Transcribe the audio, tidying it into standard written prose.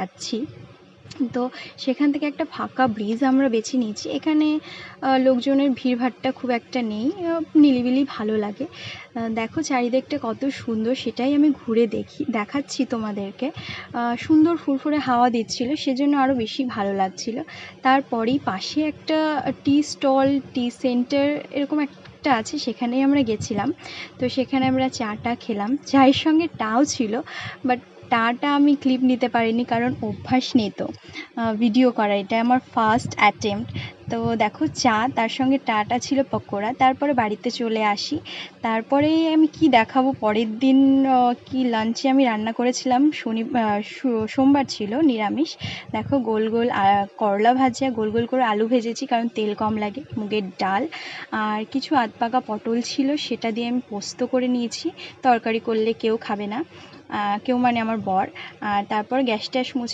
যাচ্ছি। তো সেখান থেকে একটা ফাঁকা ব্রিজ আমরা বেছে নিয়েছি। এখানে লোকজনের ভিড়ভাট্টা খুব একটা নেই, নিরিবিলি ভালো লাগে। দেখো চারিদিকটা কত সুন্দর, সেটাই আমি ঘুরে দেখাচ্ছি তোমাদেরকে। সুন্দর ফুরফুরে হাওয়া দিচ্ছিল, সেজন্য আরও বেশি ভালো লাগছিল। তারপরেই পাশে একটা টি স্টল, টি সেন্টার এরকম একটা আছে, সেখানেই আমরা গেছিলাম। তো সেখানে আমরা চাটা খেলাম, চায়ের সঙ্গে টাও ছিল, বাট টাটা আমি ক্লিপ নিতে পারিনি কারণ অভ্যাস নেই তো ভিডিও করা, এটা আমার ফার্স্ট অ্যাটেম্প্ট। তো দেখো চা, তার সঙ্গে টাটা ছিল পকোড়া। তারপরে বাড়িতে চলে আসি। তারপরে আমি কি দেখাবো, পরের দিন কি লাঞ্চে আমি রান্না করেছিলাম, সোমবার ছিল, নিরামিষ। দেখো গোল গোল করলা ভাজা, গোল গোল করে আলু ভেজেছি কারণ তেল কম লাগে, মুগের ডাল, আর কিছু আধপাকা পটল ছিল, সেটা দিয়ে আমি পোস্ত করে নিয়েছি। তরকারি করলে কেউ খাবে না, কেউ মানে আমার বর। আর তারপর গ্যাস ট্যাস মুছে